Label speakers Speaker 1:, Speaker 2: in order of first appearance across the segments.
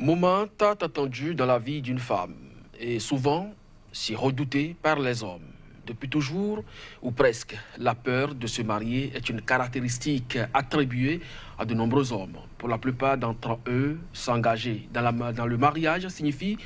Speaker 1: Moment tant attendu dans la vie d'une femme et souvent si redouté par les hommes. Depuis toujours, ou presque, la peur de se marier est une caractéristique attribuée à de nombreux hommes. Pour la plupart d'entre eux, s'engager dans le mariage signifie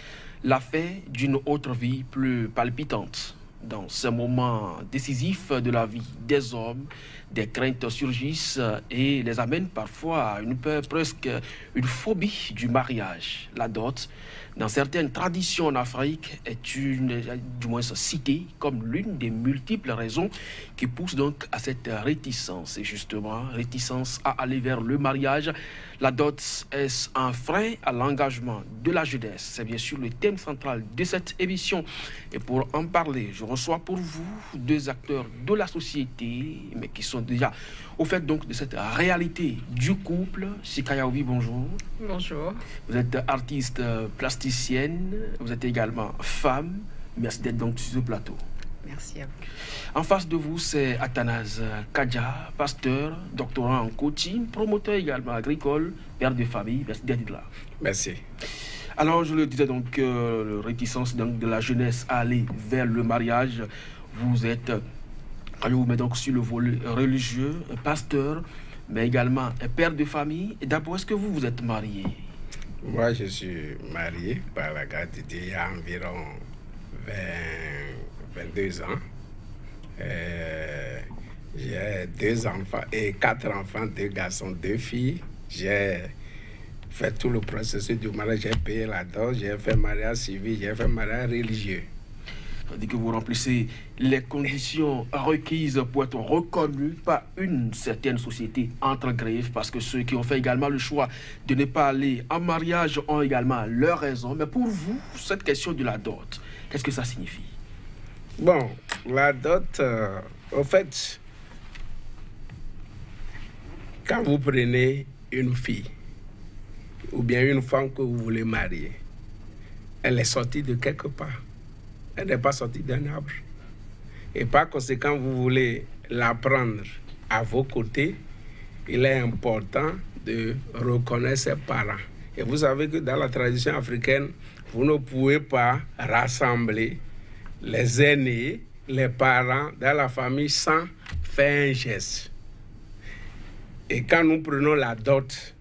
Speaker 1: la fin d'une autre vie plus palpitante. Dans ces moments décisifs de la vie des hommes, des craintes surgissent et les amènent parfois à une peur, presque une phobie du mariage. La dot, dans certaines traditions en Afrique, est du moins citée comme l'une des multiples raisons qui poussent donc à cette réticence. Et justement, réticence à aller vers le mariage. La dot est un frein à l'engagement de la jeunesse. C'est bien sûr le thème central de cette émission. Et pour en parler, je reçois pour vous deux acteurs de la société, mais qui sont déjà au fait donc de cette réalité du couple. Sikaya Ouvi, bonjour.
Speaker 2: Bonjour.
Speaker 1: Vous êtes artiste plasticienne, vous êtes également femme. Merci d'être donc sur ce plateau.
Speaker 2: Merci à vous.
Speaker 1: En face de vous, c'est Athanase Kadja, pasteur, doctorant en coaching, promoteur également agricole, père de famille. Merci d'être là.
Speaker 3: Merci.
Speaker 1: Alors, je le disais donc, réticence donc, de la jeunesse à aller vers le mariage. Vous êtes, je vous mets donc sur le volet religieux, pasteur, mais également père de famille. Et d'abord, est-ce que vous êtes marié?
Speaker 3: Moi, je suis marié par la grâce de Dieu il y a environ 22 ans. J'ai 2 enfants et 4 enfants, 2 garçons, 2 filles. J'ai fait tout le processus du mariage, j'ai payé la dot, j'ai fait mariage civil, j'ai fait mariage religieux.
Speaker 1: C'est-à-dire que vous remplissez les conditions requises pour être reconnu par une certaine société, entre griffes, parce que ceux qui ont fait également le choix de ne pas aller en mariage ont également leurs raisons. Mais pour vous, cette question de la dot, qu'est-ce que ça signifie?
Speaker 3: Bon, la dot, au fait, quand vous prenez une fille ou bien une femme que vous voulez marier, elle est sortie de quelque part. Elle n'est pas sortie d'un arbre. Et par conséquent, vous voulez la prendre à vos côtés, il est important de reconnaître ses parents. Et vous savez que dans la tradition africaine, vous ne pouvez pas rassembler les aînés, les parents dans la famille sans faire un geste. Et quand nous prenons la dot,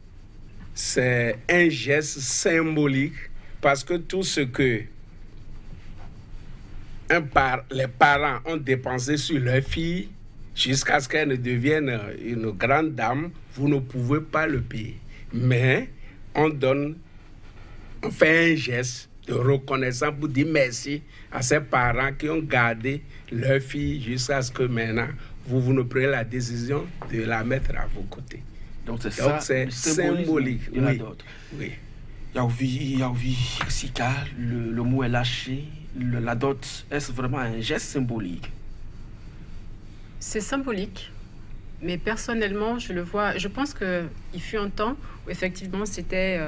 Speaker 3: c'est un geste symbolique parce que tout ce que les parents ont dépensé sur leur fille jusqu'à ce qu'elle ne devienne une grande dame, vous ne pouvez pas le payer. Mais on fait un geste de reconnaissance pour dire merci à ces parents qui ont gardé leur fille jusqu'à ce que maintenant, vous ne preniez la décision de la mettre à vos côtés.
Speaker 1: Donc c'est symbolique.
Speaker 3: Oui. Oui.
Speaker 1: Yaouvi, Sika, le mot est lâché. La dot, est-ce vraiment un geste symbolique?
Speaker 2: C'est symbolique, mais personnellement, je le vois. Je pense qu'il fut un temps où effectivement c'était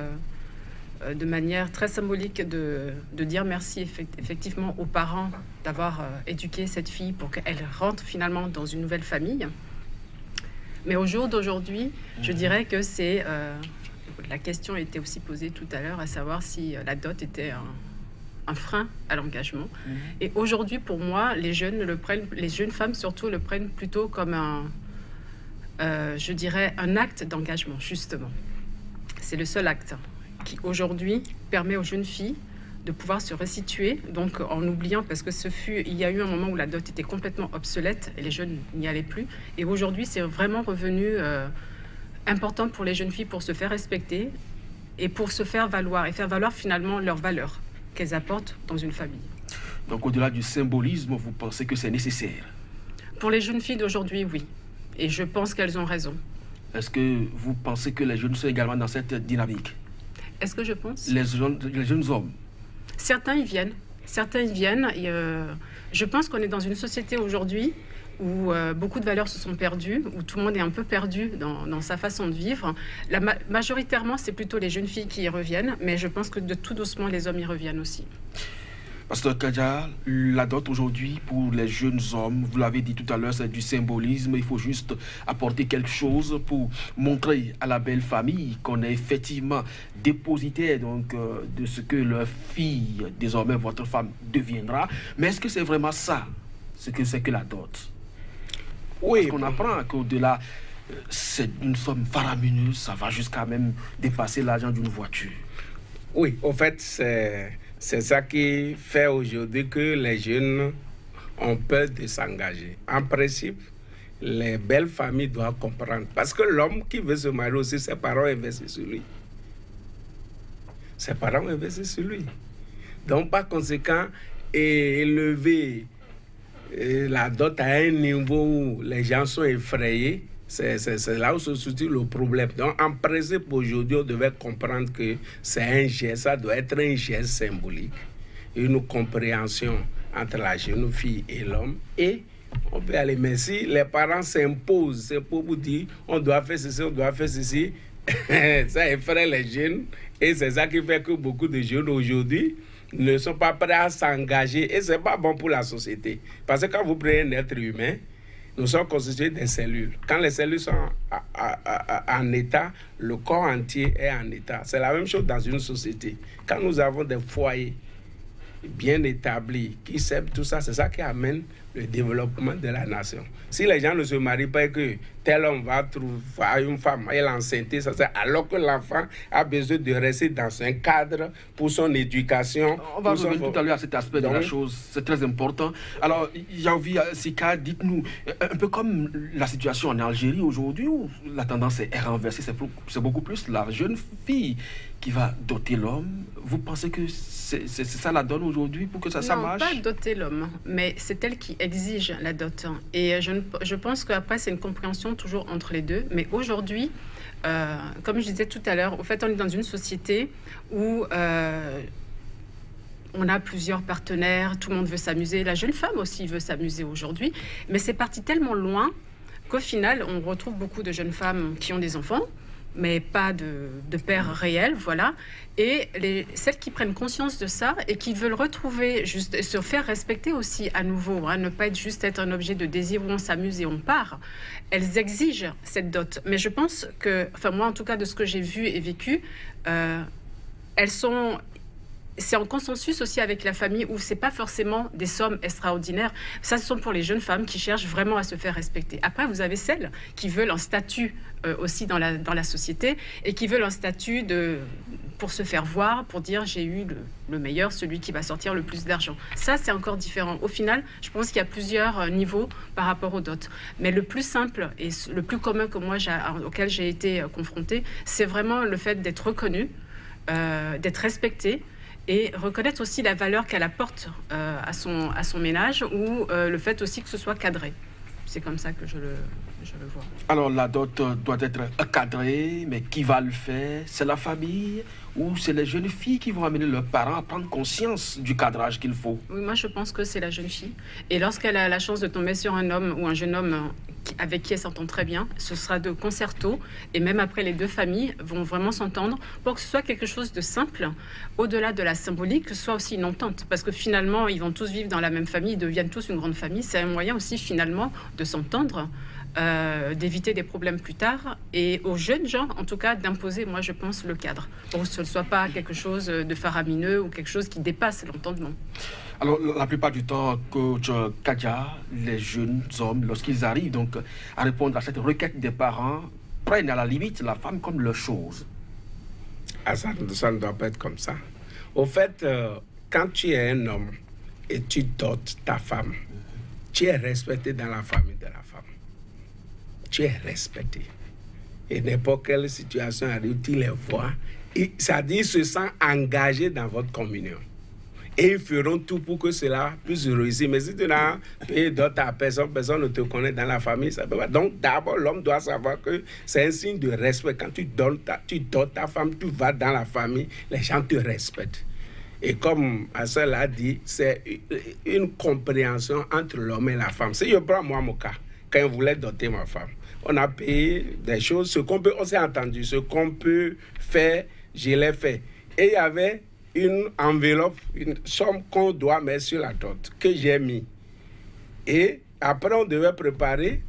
Speaker 2: de manière très symbolique de dire merci effectivement aux parents d'avoir éduqué cette fille pour qu'elle rentre finalement dans une nouvelle famille. Mais au jour d'aujourd'hui, je dirais que c'est... la question était aussi posée tout à l'heure, à savoir si la dot était un frein à l'engagement. Et aujourd'hui, pour moi, les jeunes femmes surtout le prennent plutôt comme je dirais, un acte d'engagement, justement. C'est le seul acte qui, aujourd'hui, permet aux jeunes filles de pouvoir se resituer, donc en oubliant, parce que il y a eu un moment où la dot était complètement obsolète et les jeunes n'y allaient plus. Et aujourd'hui, c'est vraiment revenu important pour les jeunes filles pour se faire respecter et pour se faire valoir, et faire valoir finalement leurs valeurs qu'elles apportent dans une famille.
Speaker 1: Donc au-delà du symbolisme, vous pensez que c'est nécessaire?
Speaker 2: Pour les jeunes filles d'aujourd'hui, oui. Et je pense qu'elles ont raison.
Speaker 1: Est-ce que vous pensez que les jeunes sont également dans cette dynamique?
Speaker 2: Est-ce que je pense?
Speaker 1: Les jeunes hommes.
Speaker 2: Certains y viennent. Certains y viennent. Et, je pense qu'on est dans une société aujourd'hui où beaucoup de valeurs se sont perdues, où tout le monde est un peu perdu dans sa façon de vivre. Majoritairement, c'est plutôt les jeunes filles qui y reviennent, mais je pense que de tout doucement, les hommes y reviennent aussi.
Speaker 1: Pasteur Kadja, la dot aujourd'hui pour les jeunes hommes, vous l'avez dit tout à l'heure, c'est du symbolisme. Il faut juste apporter quelque chose pour montrer à la belle famille qu'on est effectivement dépositaire donc, de ce que leur fille, désormais votre femme, deviendra. Mais est-ce que c'est vraiment ça, ce que c'est que la dot? Oui. Parce qu'on apprend qu'au-delà, c'est une somme faramineuse, ça va jusqu'à même dépasser l'argent d'une voiture.
Speaker 3: Oui, au fait, c'est ça qui fait aujourd'hui que les jeunes ont peur de s'engager. En principe, les belles familles doivent comprendre. Parce que l'homme qui veut se marier aussi, ses parents investissent sur lui. Ses parents investissent sur lui. Donc, par conséquent, élever la dot à un niveau où les gens sont effrayés, c'est là où se situe le problème. Donc, en principe, aujourd'hui, on devait comprendre que c'est un geste, ça doit être un geste symbolique, une compréhension entre la jeune fille et l'homme, et on peut aller. Mais si les parents s'imposent, c'est pour vous dire, on doit faire ceci, on doit faire ceci, ça effraie les jeunes, et c'est ça qui fait que beaucoup de jeunes aujourd'hui ne sont pas prêts à s'engager, et c'est pas bon pour la société. Parce que quand vous prenez un être humain, nous sommes constitués des cellules. Quand les cellules sont en état, le corps entier est en état. C'est la même chose dans une société. Quand nous avons des foyers bien établis, qui s'aiment, tout ça, c'est ça qui amène le développement de la nation. Si les gens ne se marient pas et que tel homme va trouver une femme, elle est enceinte, ça, alors que l'enfant a besoin de rester dans un cadre pour son éducation.
Speaker 1: On va revenir tout à l'heure à cet aspect de la chose, c'est très important. Alors, Janvier Sika, dites-nous, un peu comme la situation en Algérie aujourd'hui, où la tendance est renversée, c'est beaucoup plus la jeune fille qui va doter l'homme. Vous pensez que c'est ça la donne aujourd'hui pour que ça marche?
Speaker 2: Non, pas doter l'homme, mais c'est elle qui exige la dot. Et je pense qu'après, c'est une compréhension toujours entre les deux. Mais aujourd'hui, comme je disais tout à l'heure, au fait, on est dans une société où on a plusieurs partenaires, tout le monde veut s'amuser. La jeune femme aussi veut s'amuser aujourd'hui. Mais c'est parti tellement loin qu'au final, on retrouve beaucoup de jeunes femmes qui ont des enfants, mais pas de père réel, voilà. Et celles qui prennent conscience de ça et qui veulent retrouver, juste se faire respecter aussi à nouveau, hein, ne pas être un objet de désir où on s'amuse et on part, elles exigent cette dot. Mais je pense que, enfin moi en tout cas de ce que j'ai vu et vécu, c'est en consensus aussi avec la famille où c'est pas forcément des sommes extraordinaires. Ça, ce sont pour les jeunes femmes qui cherchent vraiment à se faire respecter. Après, vous avez celles qui veulent un statut aussi dans la société et qui veulent un statut pour se faire voir, pour dire j'ai eu le meilleur, celui qui va sortir le plus d'argent. Ça, c'est encore différent. Au final, je pense qu'il y a plusieurs niveaux par rapport aux dots. Mais le plus simple et le plus commun que moi, auquel j'ai été confrontée, c'est vraiment le fait d'être reconnue, d'être respectée, et reconnaître aussi la valeur qu'elle apporte à son ménage ou le fait aussi que ce soit cadré. C'est comme ça que je le vois.
Speaker 1: Alors la dot doit être cadrée, mais qui va le faire? C'est la famille ou c'est les jeunes filles qui vont amener leurs parents à prendre conscience du cadrage qu'il faut?
Speaker 2: Oui, moi je pense que c'est la jeune fille. Et lorsqu'elle a la chance de tomber sur un homme ou un jeune homme avec qui elle s'entend très bien, ce sera de concerto. Et même après, les deux familles vont vraiment s'entendre pour que ce soit quelque chose de simple, au-delà de la symbolique, que ce soit aussi une entente. Parce que finalement, ils vont tous vivre dans la même famille, ils deviennent tous une grande famille. C'est un moyen aussi finalement de s'entendre, d'éviter des problèmes plus tard, et aux jeunes gens, en tout cas, d'imposer, moi je pense, le cadre, pour que ce ne soit pas quelque chose de faramineux ou quelque chose qui dépasse l'entendement.
Speaker 1: Alors, la plupart du temps, coach Kadja, les jeunes hommes, lorsqu'ils arrivent donc à répondre à cette requête des parents, prennent à la limite la femme comme leur chose.
Speaker 3: Ah, ça ne doit pas être comme ça. Au fait, quand tu es un homme et tu dotes ta femme, tu es respecté dans la famille de la femme. Tu es respecté. Et n'importe quelle situation arrive, tu les vois. Ça dit, ils se sentent engagés dans votre communion. Et ils feront tout pour que cela puisse réussir. Mais si tu n'as payé d'autres à personne, personne ne te connaît dans la famille, ça peut pas. Donc d'abord, l'homme doit savoir que c'est un signe de respect. Quand tu donnes ta femme, tu vas dans la famille, les gens te respectent. Et comme Assel a dit, c'est une compréhension entre l'homme et la femme. Si je prends moi mon cas, quand je voulais doter ma femme, on a payé des choses, on s'est entendu, ce qu'on peut faire, je l'ai fait. Et il y avait une enveloppe, une somme qu'on doit mettre sur la dot, que j'ai mis. Et après, on devait préparer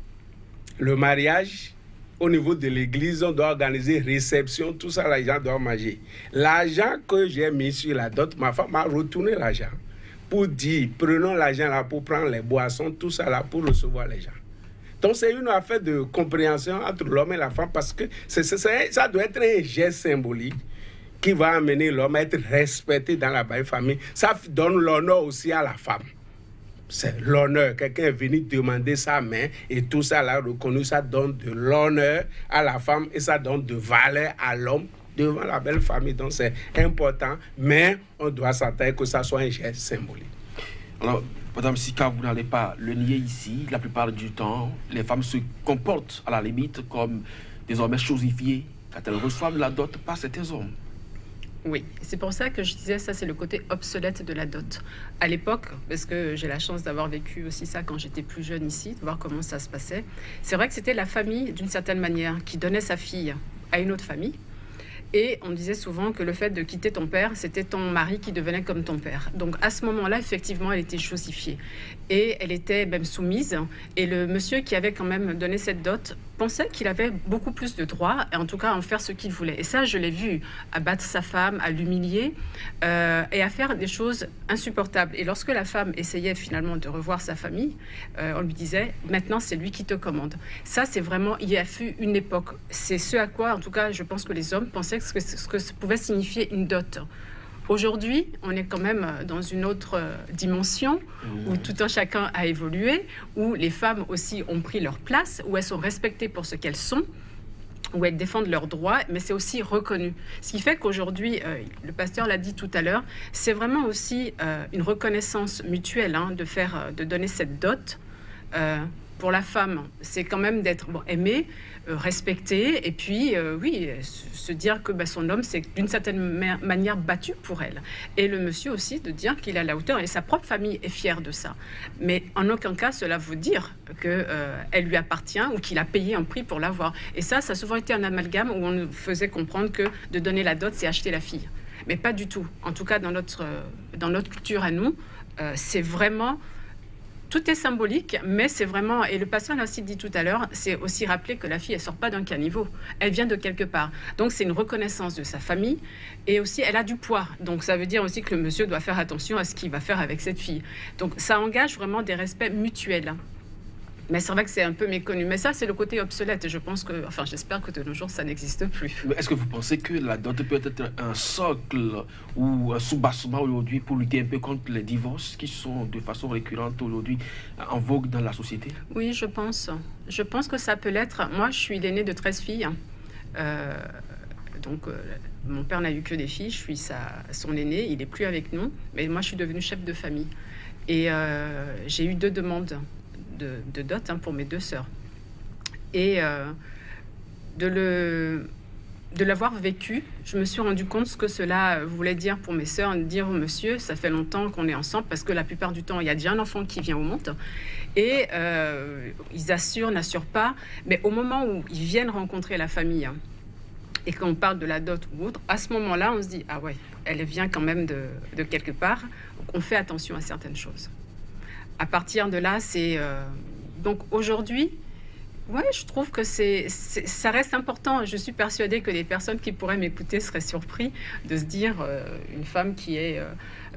Speaker 3: le mariage. Au niveau de l'église, on doit organiser réception, tout ça, les gens doivent manger. L'argent que j'ai mis sur la dot, ma femme m'a retourné l'argent pour dire, prenons l'argent là pour prendre les boissons, tout ça là pour recevoir les gens. Donc c'est une affaire de compréhension entre l'homme et la femme parce que ça doit être un geste symbolique qui va amener l'homme à être respecté dans la belle famille. Ça donne l'honneur aussi à la femme. C'est l'honneur. Quelqu'un est venu demander sa main et tout ça là reconnu, ça donne de l'honneur à la femme et ça donne de valeur à l'homme devant la belle famille. Donc c'est important, mais on doit s'attendre que ça soit un geste symbolique.
Speaker 1: Alors, Madame Sika, vous n'allez pas le nier ici. La plupart du temps, les femmes se comportent à la limite comme des hommes chosifiés quand elles reçoivent la dot par certains hommes.
Speaker 2: Oui, c'est pour ça que je disais ça, c'est le côté obsolète de la dot. À l'époque, parce que j'ai la chance d'avoir vécu aussi ça quand j'étais plus jeune ici, de voir comment ça se passait, c'est vrai que c'était la famille, d'une certaine manière, qui donnait sa fille à une autre famille. Et on disait souvent que le fait de quitter ton père, c'était ton mari qui devenait comme ton père. Donc à ce moment-là, effectivement, elle était chosifiée. Et elle était même soumise. Et le monsieur qui avait quand même donné cette dot pensait qu'il avait beaucoup plus de droits, et en tout cas à en faire ce qu'il voulait. Et ça, je l'ai vu, à battre sa femme, à l'humilier, et à faire des choses insupportables. Et lorsque la femme essayait finalement de revoir sa famille, on lui disait, maintenant c'est lui qui te commande. Ça, c'est vraiment, il y a eu une époque. C'est ce à quoi, en tout cas, je pense que les hommes pensaient ce que ça pouvait signifier une dot. Aujourd'hui, on est quand même dans une autre dimension où tout un chacun a évolué, où les femmes aussi ont pris leur place, où elles sont respectées pour ce qu'elles sont, où elles défendent leurs droits, mais c'est aussi reconnu. Ce qui fait qu'aujourd'hui, le pasteur l'a dit tout à l'heure, c'est vraiment aussi une reconnaissance mutuelle de donner cette dot. Pour la femme, c'est quand même d'être aimée, respectée, et puis, oui, se dire que son homme, c'est d'une certaine manière battu pour elle. Et le monsieur aussi, de dire qu'il a la hauteur, et sa propre famille est fière de ça. Mais en aucun cas, cela veut dire qu'elle lui appartient ou qu'il a payé un prix pour l'avoir. Et ça a souvent été un amalgame où on nous faisait comprendre que de donner la dot, c'est acheter la fille. Mais pas du tout. En tout cas, dans notre culture à nous, c'est vraiment... Tout est symbolique, mais c'est vraiment... Et le pasteur l'a aussi dit tout à l'heure, c'est aussi rappeler que la fille, elle ne sort pas d'un caniveau. Elle vient de quelque part. Donc, c'est une reconnaissance de sa famille. Et aussi, elle a du poids. Donc, ça veut dire aussi que le monsieur doit faire attention à ce qu'il va faire avec cette fille. Donc, ça engage vraiment des respects mutuels. Mais c'est vrai que c'est un peu méconnu. Mais ça, c'est le côté obsolète. Je pense que... Enfin, j'espère que de nos jours, ça n'existe plus.
Speaker 1: Mais est-ce que vous pensez que la dot peut être un socle ou un soubassement aujourd'hui pour lutter un peu contre les divorces qui sont de façon récurrente aujourd'hui en vogue dans la société?
Speaker 2: Oui, je pense. Je pense que ça peut l'être. Moi, je suis l'aînée de 13 filles. Mon père n'a eu que des filles. Je suis son aîné. Il n'est plus avec nous. Mais moi, je suis devenue chef de famille. Et j'ai eu 2 demandes de dot pour mes 2 sœurs. Et de l'avoir vécu, je me suis rendu compte ce que cela voulait dire pour mes sœurs, dire au monsieur, ça fait longtemps qu'on est ensemble, parce que la plupart du temps, il y a déjà un enfant qui vient au monde, et ils n'assurent pas, mais au moment où ils viennent rencontrer la famille, et qu'on parle de la dot ou autre, à ce moment-là, on se dit, ah ouais, elle vient quand même de quelque part, donc on fait attention à certaines choses. À partir de là, c'est... Donc aujourd'hui, ouais, je trouve que ça reste important. Je suis persuadée que les personnes qui pourraient m'écouter seraient surpris de se dire, une femme qui est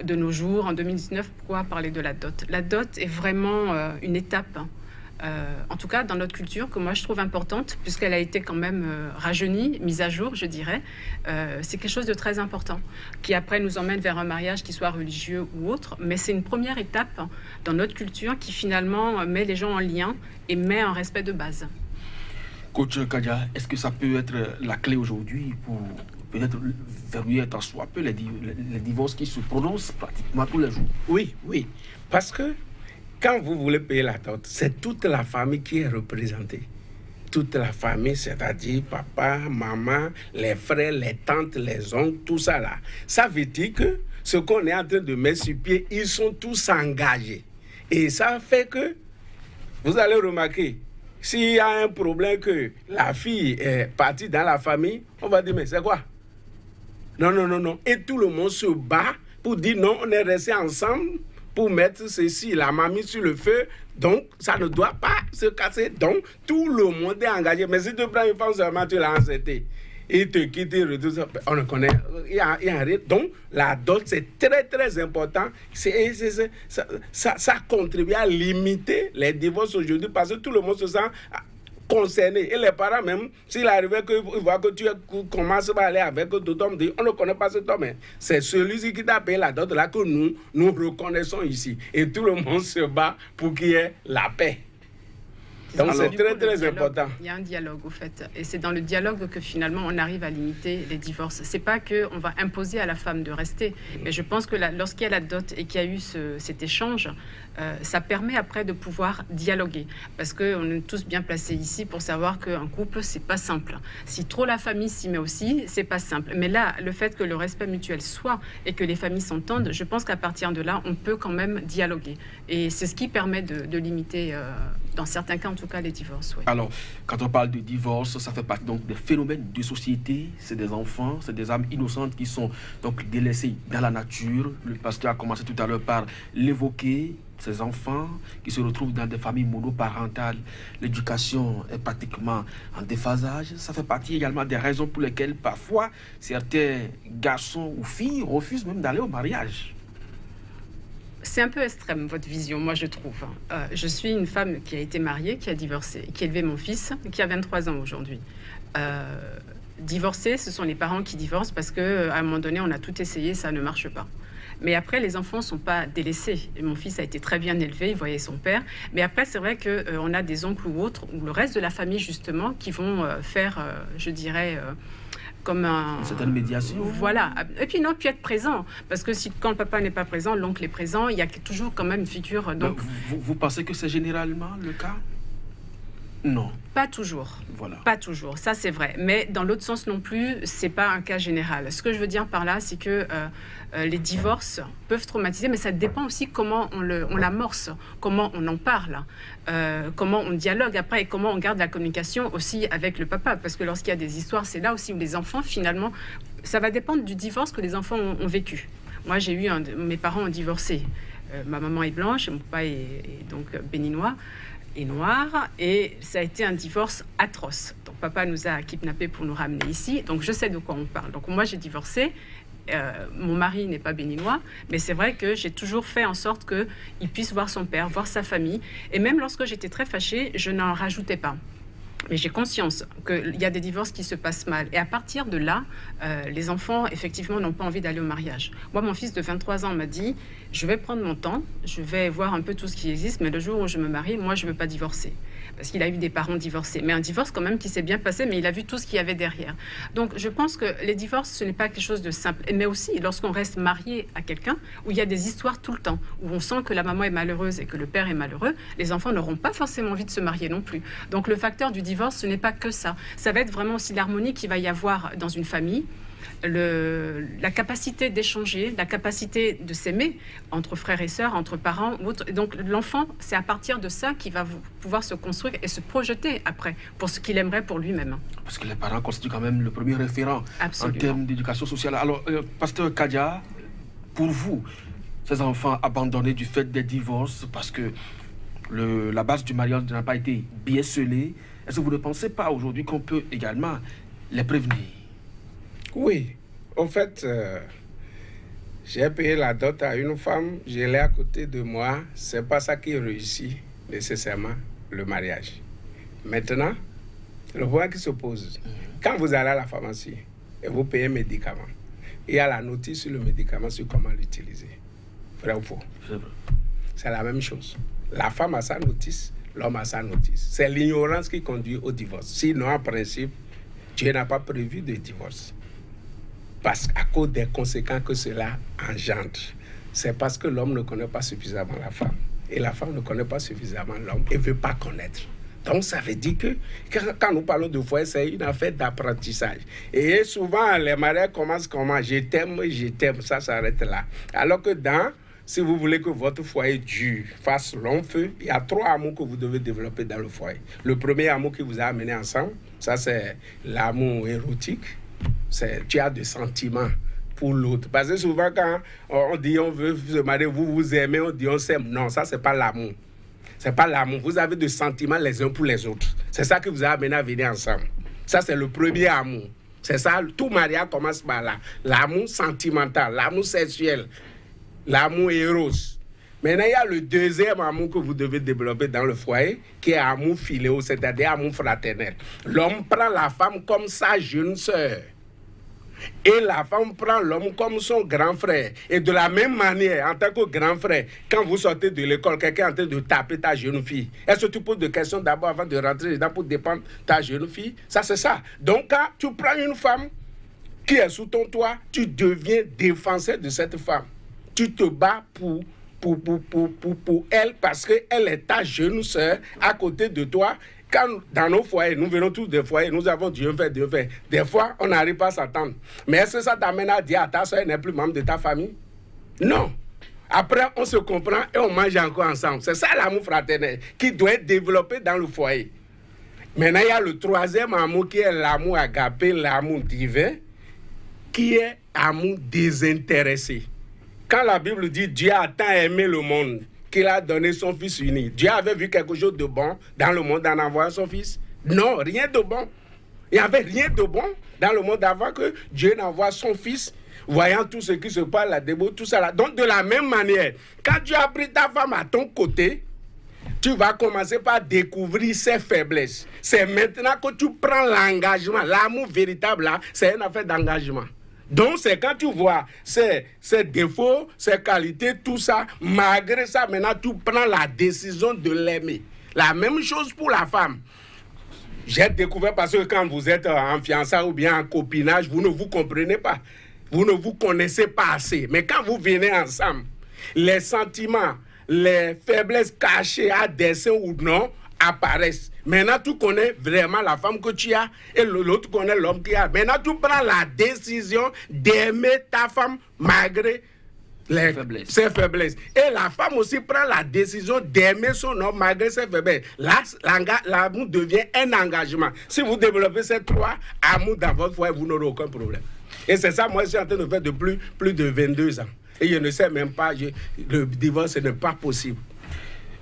Speaker 2: de nos jours, en 2019, pourquoi parler de la dot? La dot est vraiment une étape, en tout cas dans notre culture, que moi je trouve importante, puisqu'elle a été quand même rajeunie, mise à jour, je dirais. C'est quelque chose de très important, qui après nous emmène vers un mariage qui soit religieux ou autre, mais c'est une première étape dans notre culture qui finalement met les gens en lien et met un respect de base.
Speaker 1: Coach Kadia, est-ce que ça peut être la clé aujourd'hui pour peut-être verrouiller tant soit peu les divorces qui se prononcent pratiquement tous les jours?
Speaker 3: Oui, parce que quand vous voulez payer la dot, c'est toute la famille qui est représentée. Toute la famille, c'est-à-dire papa, maman, les frères, les tantes, les oncles, tout ça là. Ça veut dire que ce qu'on est en train de mettre sur pied, ils sont tous engagés. Et ça fait que, vous allez remarquer, s'il y a un problème que la fille est partie dans la famille, on va dire, mais c'est quoi? Non. Et tout le monde se bat pour dire non, on est resté ensemble pour mettre ceci, la mamie sur le feu. Donc, ça ne doit pas se casser. Donc, tout le monde est engagé. Mais si tu prends une femme seulement, tu l'as enceinté. Il te quitte, il retourne. On le connaît. Il y a rien. Donc, la dot, c'est très, très important. Ça contribue à limiter les divorces aujourd'hui parce que tout le monde se sent concerné. Et les parents même, s'il arrivait qu'ils voient que tu commences à aller avec d'autres hommes, on ne connaît pas cet homme. C'est celui-ci qui t'a payé la dot là que nous reconnaissons ici. Et tout le monde se bat pour qu'il y ait la paix. Donc c'est très, très important.
Speaker 2: Il y a un dialogue, au fait. Et c'est dans le dialogue que finalement, on arrive à limiter les divorces. C'est pas qu'on va imposer à la femme de rester. Mais je pense que lorsqu'il y a la dot et qu'il y a eu cet échange, ça permet après de pouvoir dialoguer. Parce qu'on est tous bien placés ici pour savoir qu'un couple, c'est pas simple. Si trop la famille s'y met aussi, c'est pas simple. Mais là, le fait que le respect mutuel soit et que les familles s'entendent, je pense qu'à partir de là, on peut quand même dialoguer. Et c'est ce qui permet de limiter, dans certains cas en tout cas, les divorces. Oui.
Speaker 1: Alors, quand on parle de divorce, ça fait partie donc des phénomènes de société. C'est des enfants, c'est des âmes innocentes qui sont donc délaissées dans la nature. Le pasteur a commencé tout à l'heure par l'évoquer. Ces enfants qui se retrouvent dans des familles monoparentales, l'éducation est pratiquement en déphasage. Ça fait partie également des raisons pour lesquelles parfois certains garçons ou filles refusent même d'aller au mariage.
Speaker 2: C'est un peu extrême, votre vision, moi, je trouve. Je suis une femme qui a été mariée, qui a divorcé, qui a élevé mon fils, qui a 23 ans aujourd'hui. Divorcer, ce sont les parents qui divorcent parce qu'à un moment donné, on a tout essayé, ça ne marche pas. Mais après, les enfants ne sont pas délaissés. Et mon fils a été très bien élevé, il voyait son père. Mais après, c'est vrai qu'on a des oncles ou autres, ou le reste de la famille, justement, qui vont faire, je dirais... comme une
Speaker 1: certaine médiation.
Speaker 2: Voilà. Et puis non, puis être présent. Parce que quand le papa n'est pas présent, l'oncle est présent, il y a toujours quand même une figure. Donc...
Speaker 1: Vous pensez que c'est généralement le cas? Non.
Speaker 2: Pas toujours.
Speaker 1: Voilà.
Speaker 2: Pas toujours, ça c'est vrai. Mais dans l'autre sens non plus, c'est pas un cas général. Ce que je veux dire par là, c'est que les divorces peuvent traumatiser, mais ça dépend aussi comment on l'amorce, comment on en parle, comment on dialogue après et comment on garde la communication aussi avec le papa. Parce que lorsqu'il y a des histoires, c'est là aussi où les enfants, finalement, ça va dépendre du divorce que les enfants ont vécu. Moi, j'ai eu mes parents ont divorcé. Ma maman est blanche, mon papa est donc béninois et noir, et ça a été un divorce atroce. Donc papa nous a kidnappés pour nous ramener ici, donc je sais de quoi on parle. Donc moi j'ai divorcé, mon mari n'est pas béninois, mais c'est vrai que j'ai toujours fait en sorte qu'il puisse voir son père, voir sa famille, et même lorsque j'étais très fâchée, je n'en rajoutais pas. Mais j'ai conscience qu'il y a des divorces qui se passent mal. Et à partir de là, les enfants, effectivement, n'ont pas envie d'aller au mariage. Moi, mon fils de 23 ans m'a dit, je vais prendre mon temps, je vais voir un peu tout ce qui existe, mais le jour où je me marie, moi, je ne veux pas divorcer. Parce qu'il a eu des parents divorcés. Mais un divorce quand même qui s'est bien passé, mais il a vu tout ce qu'il y avait derrière. Donc, je pense que les divorces, ce n'est pas quelque chose de simple. Mais aussi, lorsqu'on reste marié à quelqu'un, où il y a des histoires tout le temps, où on sent que la maman est malheureuse et que le père est malheureux, les enfants n'auront pas forcément envie de se marier non plus. Donc, le facteur du divorce, ce n'est pas que ça. Ça va être vraiment aussi l'harmonie qu'il va y avoir dans une famille, la capacité d'échanger, la capacité de s'aimer entre frères et sœurs, entre parents ou autres. Et donc l'enfant, c'est à partir de ça qu'il va pouvoir se construire et se projeter après pour ce qu'il aimerait pour lui-même.
Speaker 1: Parce que les parents constituent quand même le premier référent.
Speaker 2: Absolument.
Speaker 1: En termes d'éducation sociale. Alors, pasteur Kadia, pour vous, ces enfants abandonnés du fait des divorces parce que la base du mariage n'a pas été bien scellée, est-ce que vous ne pensez pas aujourd'hui qu'on peut également les prévenir?
Speaker 3: Oui. En fait, j'ai payé la dot à une femme, je l'ai à côté de moi. Ce n'est pas ça qui réussit nécessairement le mariage. Maintenant, le point qui se pose, quand vous allez à la pharmacie et vous payez un médicament, il y a la notice sur le médicament sur comment l'utiliser. Vrai ou faux? C'est la même chose. La femme a sa notice, l'homme a sa notice. C'est l'ignorance qui conduit au divorce. Sinon, en principe, Dieu n'a pas prévu de divorce. Parce qu'à cause des conséquences que cela engendre, c'est parce que l'homme ne connaît pas suffisamment la femme. Et la femme ne connaît pas suffisamment l'homme et ne veut pas connaître. Donc, ça veut dire que quand nous parlons de foyer, c'est une affaire d'apprentissage. Et souvent, les mariages commencent comment? Je t'aime, ça s'arrête là. Alors que si vous voulez que votre foyer dure, fasse long feu, il y a 3 amours que vous devez développer dans le foyer. Le premier amour qui vous a amené ensemble, ça c'est l'amour érotique. tu as des sentiments pour l'autre. Parce que souvent, quand on dit on veut se marier, vous vous aimez, on dit on s'aime. Non, ça, c'est pas l'amour. C'est pas l'amour. Vous avez des sentiments les uns pour les autres. C'est ça qui vous a amené à venir ensemble. Ça, c'est le premier amour. C'est ça, tout mariage commence par là. L'amour sentimental, l'amour sexuel, l'amour éros. Maintenant, il y a le deuxième amour que vous devez développer dans le foyer, qui est amour philéo, c'est-à-dire amour fraternel. L'homme prend la femme comme sa jeune sœur. Et la femme prend l'homme comme son grand frère. Et de la même manière, en tant que grand frère, quand vous sortez de l'école, quelqu'un est en train de taper ta jeune fille, est-ce que tu poses des questions d'abord avant de rentrer dedans pour défendre ta jeune fille? Ça, c'est ça. Donc, quand tu prends une femme qui est sous ton toit, tu deviens défenseur de cette femme. Tu te bats pour elle parce qu'elle est ta jeune sœur à côté de toi. Quand dans nos foyers, nous venons tous des foyers, nous avons Dieu fait. Des fois, on n'arrive pas à s'attendre. Mais est-ce que ça t'amène à dire à ta soeur, elle n'est plus membre de ta famille? Non. Après, on se comprend et on mange encore ensemble. C'est ça l'amour fraternel qui doit être développé dans le foyer. Maintenant, il y a le troisième amour qui est l'amour agapé, l'amour divin, qui est amour désintéressé. Quand la Bible dit Dieu a tant aimé le monde, qu'il a donné son Fils unique. Dieu avait vu quelque chose de bon dans le monde en envoyant son Fils? Non, rien de bon. Il n'y avait rien de bon dans le monde avant que Dieu n'envoie son Fils, voyant tout ce qui se passe, la débo, tout ça là. Donc, de la même manière, quand Dieu a pris ta femme à ton côté, tu vas commencer par découvrir ses faiblesses. C'est maintenant que tu prends l'engagement. L'amour véritable, là, c'est une affaire d'engagement. Donc, c'est quand tu vois ses défauts, ses qualités, tout ça, malgré ça, maintenant, tu prends la décision de l'aimer. La même chose pour la femme. J'ai découvert parce que quand vous êtes en fiançailles ou bien en copinage, vous ne vous comprenez pas. Vous ne vous connaissez pas assez. Mais quand vous venez ensemble, les sentiments, les faiblesses cachées à dessein ou non apparaissent. Maintenant, tu connais vraiment la femme que tu as et l'autre connaît l'homme qu'il a. Maintenant, tu prends la décision d'aimer ta femme malgré ses faiblesses. Et la femme aussi prend la décision d'aimer son homme malgré ses faiblesses. Là, l'amour devient un engagement. Si vous développez ces trois amours dans votre foyer, vous n'aurez aucun problème. Et c'est ça, moi, je suis en train de faire depuis plus de 22 ans. Et je ne sais même pas, le divorce n'est pas possible.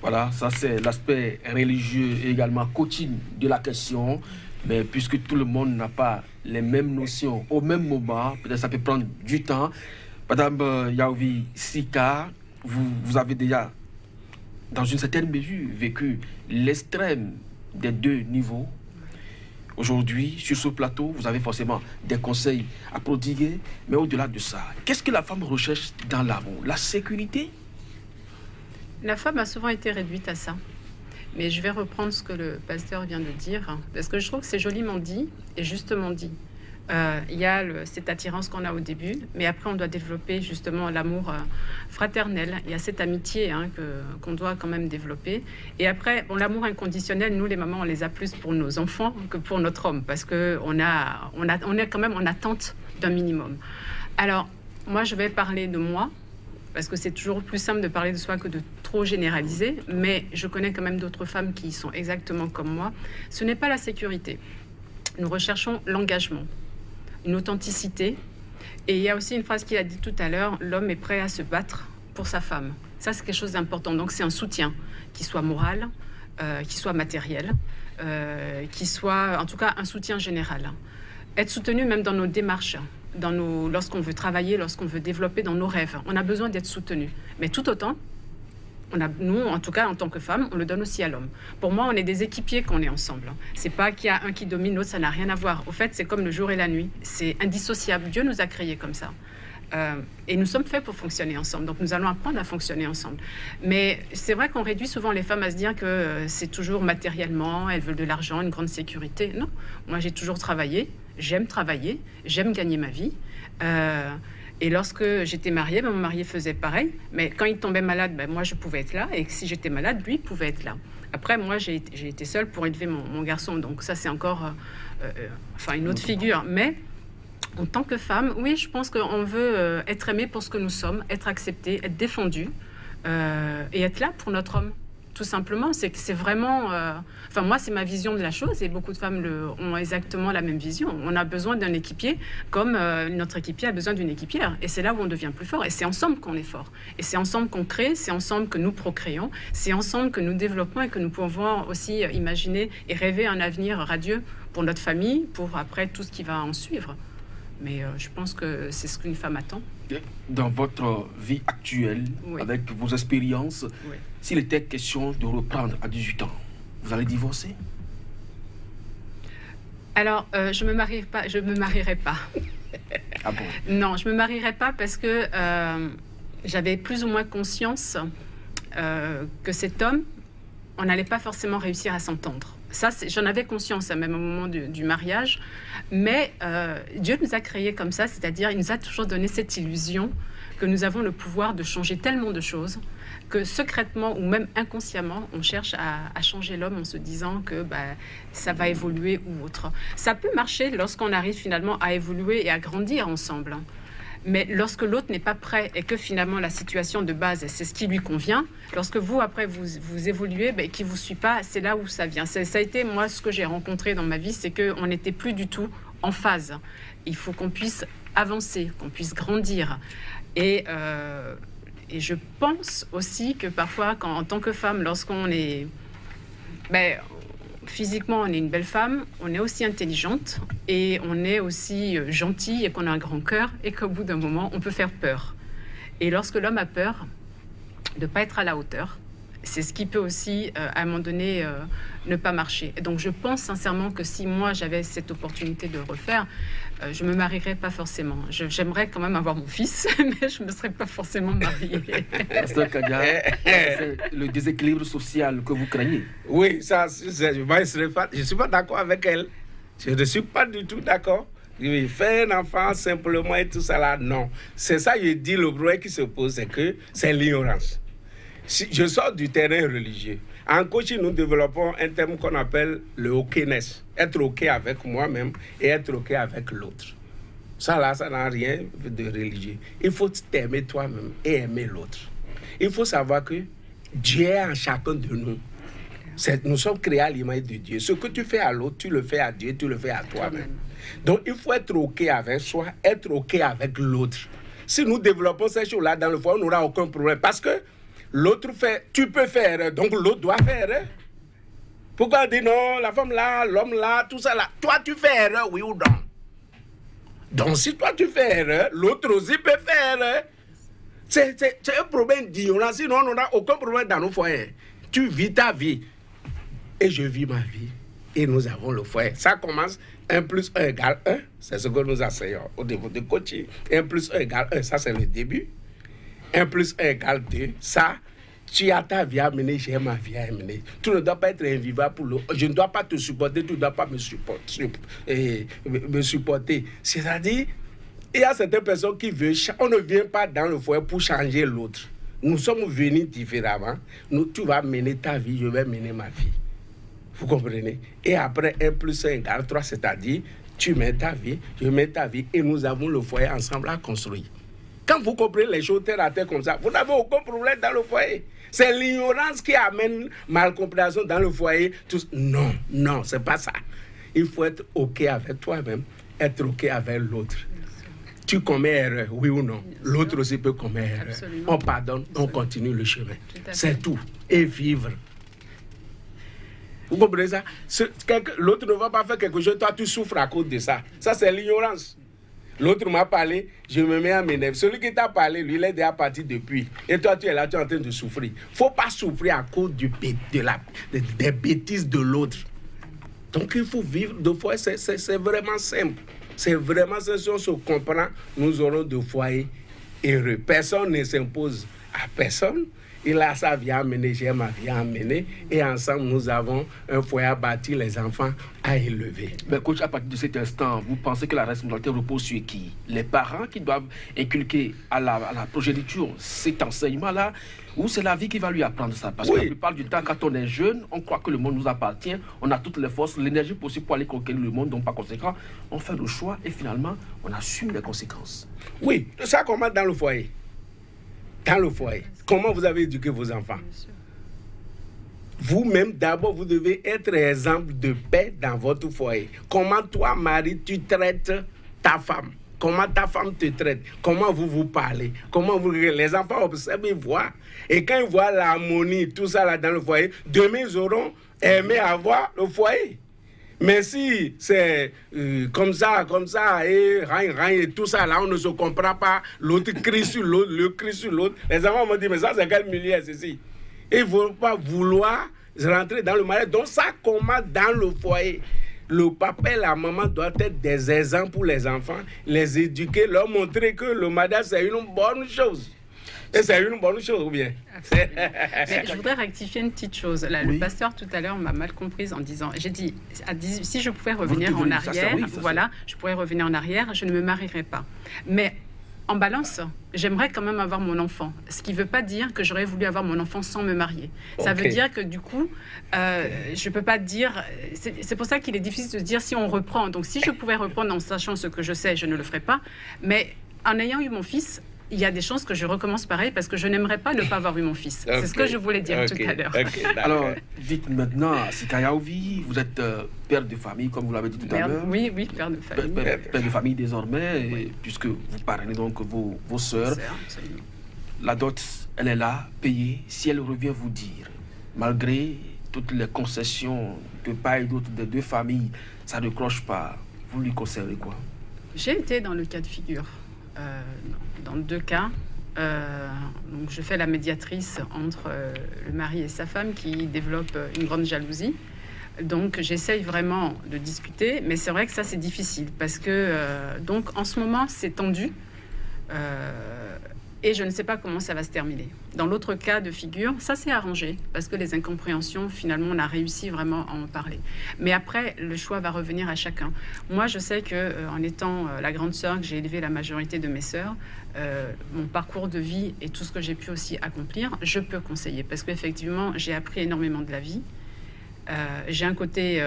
Speaker 1: Voilà, ça c'est l'aspect religieux et également coaching de la question. Mais puisque tout le monde n'a pas les mêmes notions au même moment, peut-être ça peut prendre du temps. Madame Yaovi Sika, vous avez déjà, dans une certaine mesure, vécu l'extrême des deux niveaux. Aujourd'hui, sur ce plateau, vous avez forcément des conseils à prodiguer. Mais au-delà de ça, qu'est-ce que la femme recherche dans l'amour? La sécurité?
Speaker 2: La femme a souvent été réduite à ça. Mais je vais reprendre ce que le pasteur vient de dire, parce que je trouve que c'est joliment dit et justement dit. Il y a cette attirance qu'on a au début, mais après on doit développer justement l'amour fraternel. Il y a cette amitié qu'on doit quand même développer. Et après, bon, l'amour inconditionnel, nous les mamans, on les a plus pour nos enfants que pour notre homme, parce qu'on est quand même en attente d'un minimum. Alors, moi je vais parler de moi, parce que c'est toujours plus simple de parler de soi que de trop généraliser, mais je connais quand même d'autres femmes qui sont exactement comme moi. Ce n'est pas la sécurité. Nous recherchons l'engagement, une authenticité. Et il y a aussi une phrase qu'il a dit tout à l'heure, l'homme est prêt à se battre pour sa femme. Ça, c'est quelque chose d'important. Donc, c'est un soutien, qui soit moral, qui soit matériel, qui soit, en tout cas, un soutien général. Être soutenu même dans nos démarches, lorsqu'on veut travailler, lorsqu'on veut développer dans nos rêves. On a besoin d'être soutenu. Mais tout autant, nous, en tout cas, en tant que femmes, on le donne aussi à l'homme. Pour moi, on est des équipiers quand on est ensemble. C'est pas qu'il y a un qui domine l'autre, ça n'a rien à voir. Au fait, c'est comme le jour et la nuit. C'est indissociable. Dieu nous a créés comme ça. Et nous sommes faits pour fonctionner ensemble. Donc, nous allons apprendre à fonctionner ensemble. Mais c'est vrai qu'on réduit souvent les femmes à se dire que c'est toujours matériellement, elles veulent de l'argent, une grande sécurité. Non. Moi, j'ai toujours travaillé. J'aime travailler. J'aime gagner ma vie. Et lorsque j'étais mariée, mon mari faisait pareil. Mais quand il tombait malade, moi, je pouvais être là. Et si j'étais malade, lui pouvait être là. Après, moi, j'ai été seule pour élever mon garçon. Donc ça, c'est encore une autre figure. Mais en tant que femme, oui, je pense qu'on veut être aimé pour ce que nous sommes, être accepté, être défendu et être là pour notre homme. tout simplement. C'est que c'est vraiment... Enfin, moi, c'est ma vision de la chose et beaucoup de femmes ont exactement la même vision. On a besoin d'un équipier comme notre équipier a besoin d'une équipière. Et c'est là où on devient plus fort. Et c'est ensemble qu'on est fort. Et c'est ensemble qu'on crée, c'est ensemble que nous procréons, c'est ensemble que nous développons et que nous pouvons aussi imaginer et rêver un avenir radieux pour notre famille, pour après tout ce qui va en suivre. Mais je pense que c'est ce qu'une femme attend.
Speaker 1: Dans votre vie actuelle,
Speaker 2: Oui.
Speaker 1: avec vos expériences,
Speaker 2: Oui.
Speaker 1: s'il était question de reprendre à 18 ans, vous allez divorcer?
Speaker 2: Alors, je me marierai pas.
Speaker 1: Ah bon?
Speaker 2: Non, je me marierai pas parce que j'avais plus ou moins conscience que cet homme, on n'allait pas forcément réussir à s'entendre. Ça, j'en avais conscience même au moment du mariage. Mais Dieu nous a créés comme ça, c'est-à-dire il nous a toujours donné cette illusion que nous avons le pouvoir de changer tellement de choses que secrètement ou même inconsciemment, on cherche à changer l'homme en se disant que ça va évoluer ou autre. Ça peut marcher lorsqu'on arrive finalement à évoluer et à grandir ensemble. Mais lorsque l'autre n'est pas prêt et que finalement la situation de base, c'est ce qui lui convient, lorsque vous, après, vous évoluez et qu'il ne vous suit pas, c'est là où ça vient. Ça a été, moi, ce que j'ai rencontré dans ma vie, c'est qu'on n'était plus du tout en phase. Il faut qu'on puisse avancer, qu'on puisse grandir. Et je pense aussi que parfois, en tant que femme, lorsqu'on est... physiquement, on est une belle femme, on est aussi intelligente et on est aussi gentille et qu'on a un grand cœur et qu'au bout d'un moment, on peut faire peur. Et lorsque l'homme a peur de ne pas être à la hauteur, c'est ce qui peut aussi, à un moment donné, ne pas marcher. Et donc, je pense sincèrement que si moi, j'avais cette opportunité de refaire, je ne me marierais pas forcément. J'aimerais quand même avoir mon fils, mais je ne me serais pas forcément mariée.
Speaker 1: Pasteur Kadia, c'est le déséquilibre social que vous craignez.
Speaker 3: Oui, ça, je ne suis pas d'accord avec elle. Je ne suis pas du tout d'accord. Faire un enfant simplement et tout ça là, non. C'est ça, je dis, le problème qui se pose, c'est que c'est l'ignorance. Si je sors du terrain religieux. En coaching, nous développons un terme qu'on appelle le okness. Être OK avec moi-même et être OK avec l'autre. Ça là, ça n'a rien de religieux. Il faut t'aimer toi-même et aimer l'autre. Il faut savoir que Dieu est en chacun de nous. Nous sommes créés à l'image de Dieu. Ce que tu fais à l'autre, tu le fais à Dieu, tu le fais à toi-même. Donc, il faut être OK avec soi, être OK avec l'autre. Si nous développons ces choses-là dans le foyer, on n'aura aucun problème. Parce que l'autre fait, tu peux faire, donc l'autre doit faire. Pourquoi on dit non, la femme là, l'homme là, tout ça là. Toi, tu fais erreur, oui ou non? Donc, si toi, tu fais erreur, l'autre aussi peut faire. C'est un problème d'ignorance. Sinon, on n'aura aucun problème dans nos foyers. Tu vis ta vie et je vis ma vie. Et nous avons le foyer. Ça commence 1 plus 1 égale 1. C'est ce que nous enseignons au niveau de coaching. 1 plus 1 égale 1, ça c'est le début. 1 plus 1 égale 2. Ça, tu as ta vie à mener, j'ai ma vie à mener. Tu ne dois pas être invivable pour l'autre. Je ne dois pas te supporter, tu ne dois pas me supporter. C'est-à-dire, il y a certaines personnes qui veulent... On ne vient pas dans le foyer pour changer l'autre. Nous sommes venus différemment. Tu vas mener ta vie, je vais mener ma vie. Vous comprenez? Et après, 1 plus 1 égale 3, c'est-à-dire, tu mets ta vie, je mets ta vie, et nous avons le foyer ensemble à construire. Quand vous comprenez les choses terre à terre comme ça, vous n'avez aucun problème dans le foyer. C'est l'ignorance qui amène malcompréhension dans le foyer. Non, non, c'est pas ça. Il faut être OK avec toi-même, être OK avec l'autre. Tu commets erreur, oui ou non? L'autre aussi peut commettre erreur. On pardonne, on continue le chemin. C'est tout. Et vivre. Vous comprenez ça? L'autre ne va pas faire quelque chose, toi tu souffres à cause de ça. Ça c'est l'ignorance. L'autre m'a parlé, je me mets à m'énerver. Celui qui t'a parlé, lui, il est déjà parti depuis. Et toi, tu es là, tu es en train de souffrir. Il ne faut pas souffrir à cause des bêtises de l'autre. Donc il faut vivre deux fois, c'est vraiment simple. C'est vraiment simple. Si on se comprend, nous aurons deux foyers heureux. Personne ne s'impose à personne. Il a sa vie à mener, j'ai ma vie à mener. Et ensemble, nous avons un foyer à bâtir, les enfants à élever.
Speaker 1: Mais coach, à partir de cet instant, vous pensez que la responsabilité repose sur qui? Les parents qui doivent inculquer à la progéniture cet enseignement-là, ou c'est la vie qui va lui apprendre ça? Parce que la plupart du temps, quand on est jeune, on croit que le monde nous appartient, on a toutes les forces, l'énergie possible pour aller conquérir le monde, donc par conséquent, on fait le choix et finalement, on assume les conséquences.
Speaker 3: Oui, ça commence dans le foyer. Dans le foyer. Comment vous avez éduqué vos enfants? vous-même, d'abord, vous devez être exemple de paix dans votre foyer. Comment toi, mari, tu traites ta femme? Comment ta femme te traite? Comment vous vous parlez? Comment vous... Les enfants observent, ils voient. Et quand ils voient l'harmonie, tout ça là dans le foyer, demain, ils auront aimé avoir le foyer. Mais si c'est comme ça, et et tout ça, là, on ne se comprend pas, l'autre crie sur l'autre, le crie sur l'autre. Les enfants m'ont dit, mais ça, c'est quel milieu, ceci? Ils ne vont pas vouloir rentrer dans le mariage. Donc, ça commence dans le foyer. Le papa et la maman doivent être des exemples pour les enfants, les éduquer, leur montrer que le mariage, c'est une bonne chose. Et c'est une bonne chose, ou bien?
Speaker 2: Mais je voudrais rectifier une petite chose. Là,
Speaker 1: Oui.
Speaker 2: Le pasteur, tout à l'heure, m'a mal comprise en disant... J'ai dit, si je pouvais revenir en arrière, je pourrais revenir en arrière, je ne me marierais pas. Mais en balance, j'aimerais quand même avoir mon enfant. Ce qui ne veut pas dire que j'aurais voulu avoir mon enfant sans me marier. Ça veut dire que du coup, je ne peux pas dire... C'est pour ça qu'il est difficile de se dire si on reprend. Donc si je pouvais reprendre en sachant ce que je sais, je ne le ferais pas. Mais en ayant eu mon fils... il y a des chances que je recommence pareil parce que je n'aimerais pas ne pas avoir vu mon fils. C'est ce que je voulais dire tout à l'heure.
Speaker 1: Alors, dites maintenant, Sikaya Ovi, vous êtes père de famille, comme vous l'avez dit tout à l'heure.
Speaker 2: Oui, père de famille.
Speaker 1: Père de famille désormais, oui. Puisque vous parrainez donc vos sœurs. La dot, elle est là, payée, si elle revient vous dire, malgré toutes les concessions de part et d'autre des deux familles, ça ne cloche pas, vous lui conservez quoi?
Speaker 2: J'ai été dans le cas de figure. Dans deux cas, donc je fais la médiatrice entre le mari et sa femme qui développe une grande jalousie. Donc j'essaye vraiment de discuter, mais c'est vrai que ça c'est difficile parce que donc en ce moment c'est tendu et je ne sais pas comment ça va se terminer. Dans l'autre cas de figure, ça s'est arrangé parce que les incompréhensions, finalement, on a réussi vraiment à en parler. Mais après, le choix va revenir à chacun. Moi, je sais que en étant la grande sœur, que j'ai élevé la majorité de mes sœurs, mon parcours de vie et tout ce que j'ai pu aussi accomplir, je peux conseiller parce qu'effectivement, j'ai appris énormément de la vie. J'ai un côté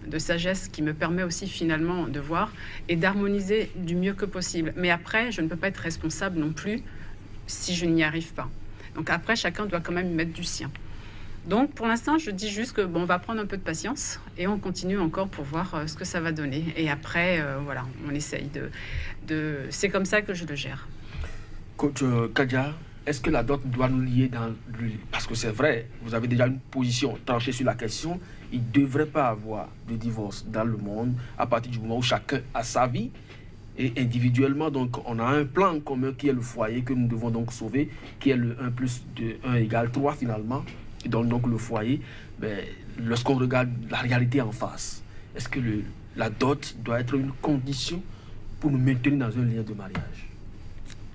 Speaker 2: de sagesse qui me permet aussi finalement de voir et d'harmoniser du mieux que possible. Mais après, je ne peux pas être responsable non plus si je n'y arrive pas. Donc après, chacun doit quand même mettre du sien. Donc pour l'instant, je dis juste que bon, on va prendre un peu de patience et on continue encore pour voir ce que ça va donner. Et après, voilà, on essaye de... C'est comme ça que je le gère.
Speaker 1: Coach Kadia, est-ce que la dot doit nous lier dans le... Parce que c'est vrai, vous avez déjà une position tranchée sur la question. Il ne devrait pas avoir de divorce dans le monde à partir du moment où chacun a sa vie. Et individuellement, donc, on a un plan commun qui est le foyer que nous devons donc sauver, qui est le 1 plus 1 égale 3 finalement. Et donc le foyer, ben, lorsqu'on regarde la réalité en face, est-ce que la dot doit être une condition pour nous maintenir dans un lien de mariage?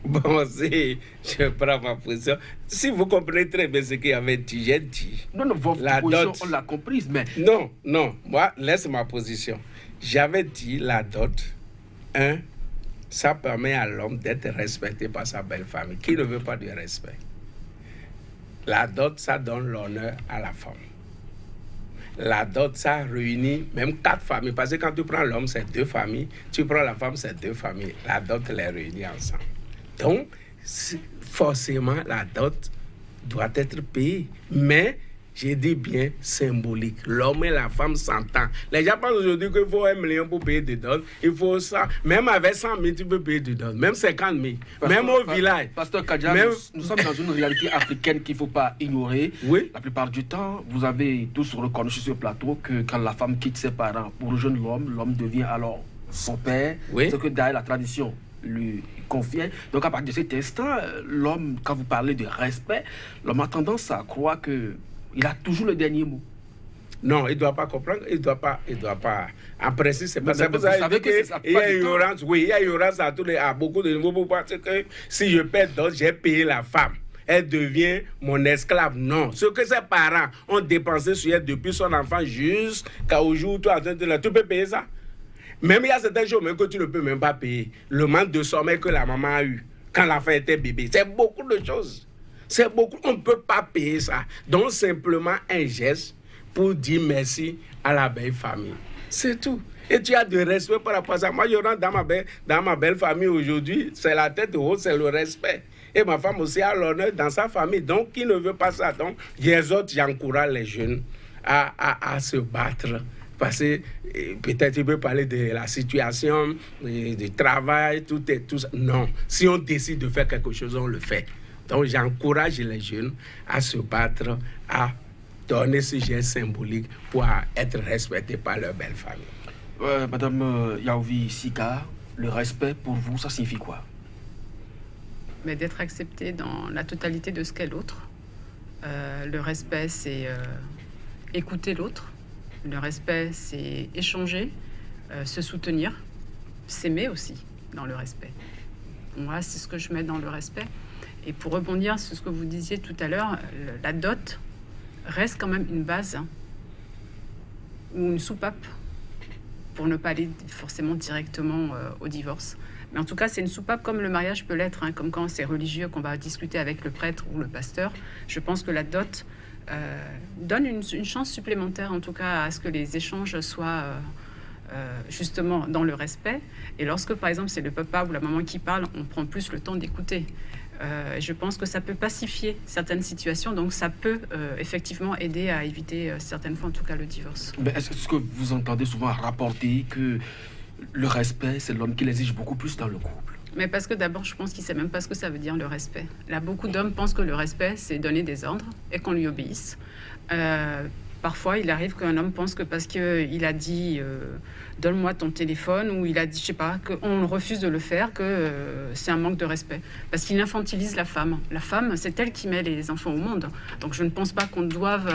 Speaker 3: Bon, je prends ma position. Si vous comprenez très bien ce qu'il y avait dit, j'ai dit.
Speaker 1: Non, votre position, on l'a comprise, mais...
Speaker 3: Non, moi, laisse ma position. J'avais dit la dot, ça permet à l'homme d'être respecté par sa belle famille. Qui ne veut pas du respect? La dot, ça donne l'honneur à la femme. La dot, ça réunit même 4 familles. Parce que quand tu prends l'homme, c'est 2 familles. Tu prends la femme, c'est 2 familles. La dot les réunit ensemble. Donc, forcément, la dot doit être payée. Mais, j'ai dit bien symbolique. L'homme et la femme s'entendent. Les gens pensent aujourd'hui qu'il faut 1 million pour payer de dot. Il faut ça. Même avec 100 000, tu peux payer de dot. Même 50 000. Même au village.
Speaker 1: Pasteur Kadia, nous sommes dans une réalité africaine qu'il ne faut pas ignorer.
Speaker 3: Oui.
Speaker 1: La plupart du temps, vous avez tous reconnu sur ce plateau que quand la femme quitte ses parents pour rejoindre l'homme, l'homme devient alors son père.
Speaker 3: Oui.
Speaker 1: Ce que derrière la tradition lui confiait. Donc à partir de cet instant, l'homme, quand vous parlez de respect, l'homme a tendance à croire que il a toujours le dernier mot.
Speaker 3: Non, il ne doit pas comprendre, il ne doit pas. En principe, c'est pas ça. Vous
Speaker 1: savez que
Speaker 3: il y a ignorance, oui, il y a ignorance à beaucoup de niveaux. Parce que si je paie d'autres, j'ai payé la femme. Elle devient mon esclave. Non. Ce que ses parents ont dépensé sur elle depuis son enfant jusqu'au jour où tu es en train de la... Tu peux payer ça. Même il y a certains jours même que tu ne peux même pas payer. Le manque de sommeil que la maman a eu quand l'enfant était bébé. C'est beaucoup de choses. C'est beaucoup. On ne peut pas payer ça. Donc simplement un geste pour dire merci à la belle famille. C'est tout. Et tu as de respect par rapport à ça. Moi, je rentre dans ma belle famille aujourd'hui. C'est la tête haute, c'est le respect. Et ma femme aussi a l'honneur dans sa famille. Donc, qui ne veut pas ça? Donc, les autres, j'encourage les jeunes à se battre. Parce que peut-être il peut parler de la situation, du travail, tout ça. Non, si on décide de faire quelque chose, on le fait. Donc j'encourage les jeunes à se battre, à donner ce geste symbolique pour être respectés par leur belle famille.
Speaker 1: Madame Yaovi Sika, le respect pour vous, ça signifie quoi?
Speaker 2: Mais d'être accepté dans la totalité de ce qu'est l'autre. Le respect, c'est écouter l'autre. Le respect, c'est échanger, se soutenir, s'aimer aussi dans le respect. Moi, c'est ce que je mets dans le respect. Et pour rebondir sur ce que vous disiez tout à l'heure, la dot reste quand même une base ou une soupape pour ne pas aller forcément directement au divorce. Mais en tout cas, c'est une soupape comme le mariage peut l'être, hein, comme quand c'est religieux, qu'on va discuter avec le prêtre ou le pasteur. Je pense que la dot donne une chance supplémentaire, en tout cas, à ce que les échanges soient justement dans le respect. Et lorsque, par exemple, c'est le papa ou la maman qui parle, on prend plus le temps d'écouter. Je pense que ça peut pacifier certaines situations, donc ça peut effectivement aider à éviter certaines fois, en tout cas, le divorce.
Speaker 1: Mais est-ce que vous entendez souvent rapporter que le respect, c'est l'homme qui l'exige beaucoup plus dans le couple?
Speaker 2: Mais parce que d'abord, je pense qu'il ne sait même pas ce que ça veut dire le respect. Là, beaucoup d'hommes pensent que le respect, c'est donner des ordres et qu'on lui obéisse. Parfois, il arrive qu'un homme pense que parce qu'il a dit donne-moi ton téléphone, ou il a dit, je sais pas, qu'on refuse de le faire, que c'est un manque de respect. Parce qu'il infantilise la femme. La femme, c'est elle qui met les enfants au monde. Donc je ne pense pas qu'on doive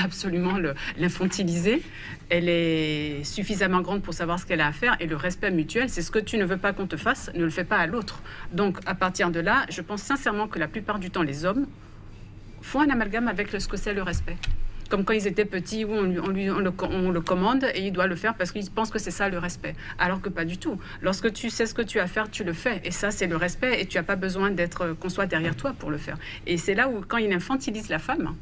Speaker 2: absolument l'infantiliser. Elle est suffisamment grande pour savoir ce qu'elle a à faire. Et le respect mutuel, c'est ce que tu ne veux pas qu'on te fasse, ne le fais pas à l'autre. Donc à partir de là, je pense sincèrement que la plupart du temps, les hommes font un amalgame avec ce que c'est le respect. Comme quand ils étaient petits, où on le commande et il doit le faire parce qu'il pense que c'est ça le respect. Alors que pas du tout. Lorsque tu sais ce que tu as à faire, tu le fais. Et ça, c'est le respect. Et tu n'as pas besoin qu'on soit derrière toi pour le faire. Et c'est là où, quand il infantilise la femme,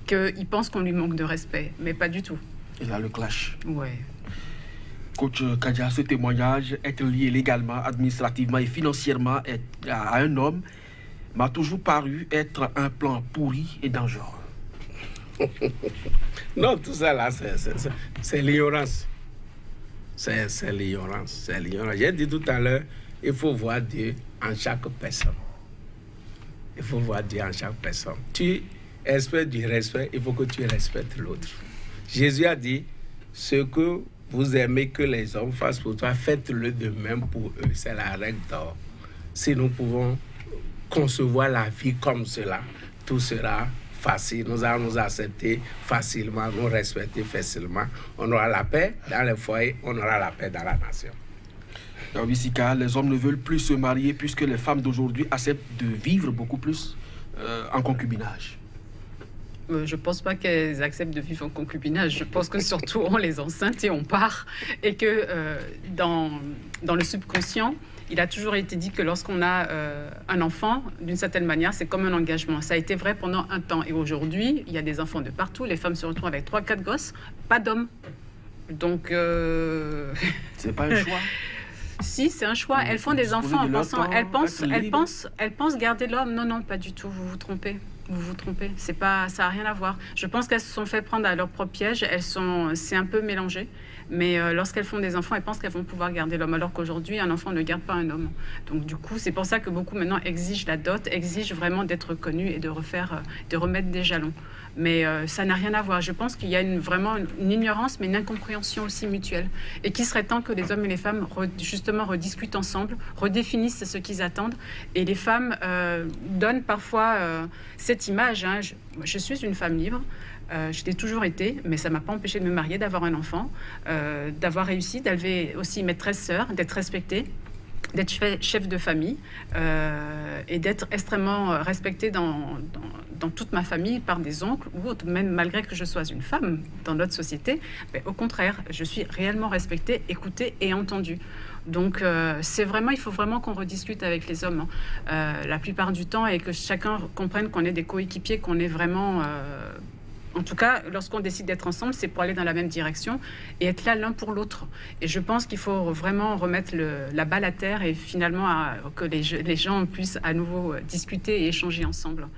Speaker 2: qu'il pense qu'on lui manque de respect. Mais pas du tout.
Speaker 1: Et là, le clash.
Speaker 2: Ouais.
Speaker 1: Coach Kadia, ce témoignage, être lié légalement, administrativement et financièrement à un homme, m'a toujours paru être un plan pourri et dangereux.
Speaker 3: Non, tout ça là, c'est l'ignorance. C'est l'ignorance. C'est l'ignorance. J'ai dit tout à l'heure, il faut voir Dieu en chaque personne. Il faut voir Dieu en chaque personne. Tu espères du respect, il faut que tu respectes l'autre. Jésus a dit, ce que vous aimez que les hommes fassent pour toi, faites-le de même pour eux. C'est la règle d'or. Si nous pouvons concevoir la vie comme cela, tout sera facile. Nous allons nous accepter facilement, nous respecter facilement. On aura la paix dans les foyers, on aura la paix dans la nation.
Speaker 1: Yaovi Sika, les hommes ne veulent plus se marier puisque les femmes d'aujourd'hui acceptent de vivre beaucoup plus en concubinage.
Speaker 2: Je ne pense pas qu'elles acceptent de vivre en concubinage. Je pense que surtout on les enceinte et on part. Et que dans le subconscient, il a toujours été dit que lorsqu'on a un enfant, d'une certaine manière, c'est comme un engagement. Ça a été vrai pendant un temps. Et aujourd'hui, il y a des enfants de partout. Les femmes se retrouvent avec 3-4 gosses, pas d'hommes. Donc...
Speaker 1: C'est pas un choix.
Speaker 2: Si, c'est un choix. Elles font des enfants en pensant... Elles pensent garder l'homme. Non, non, pas du tout. Vous vous trompez. Vous vous trompez. C'est pas, ça n'a rien à voir. Je pense qu'elles se sont fait prendre à leur propre piège. C'est un peu mélangé. Mais lorsqu'elles font des enfants, elles pensent qu'elles vont pouvoir garder l'homme. Alors qu'aujourd'hui, un enfant ne garde pas un homme. Donc du coup, c'est pour ça que beaucoup maintenant exigent la dot, exigent vraiment d'être reconnu et de remettre des jalons. Mais ça n'a rien à voir. Je pense qu'il y a vraiment une ignorance, mais une incompréhension aussi mutuelle. Et qu'il serait temps que les hommes et les femmes justement rediscutent ensemble, redéfinissent ce qu'ils attendent. Et les femmes donnent parfois cette image. Hein, je suis une femme libre. Je l'ai toujours été, mais ça ne m'a pas empêché de me marier, d'avoir un enfant, d'avoir réussi, d'élever aussi mes 13 sœurs, d'être respectée, d'être chef de famille et d'être extrêmement respectée dans toute ma famille par des oncles ou autres, même malgré que je sois une femme dans notre société. Mais au contraire, je suis réellement respectée, écoutée et entendue. Donc, il faut vraiment qu'on rediscute avec les hommes la plupart du temps et que chacun comprenne qu'on est des coéquipiers, qu'on est vraiment En tout cas, lorsqu'on décide d'être ensemble, c'est pour aller dans la même direction et être là l'un pour l'autre. Et je pense qu'il faut vraiment remettre la balle à terre et finalement que les gens puissent à nouveau discuter et échanger ensemble.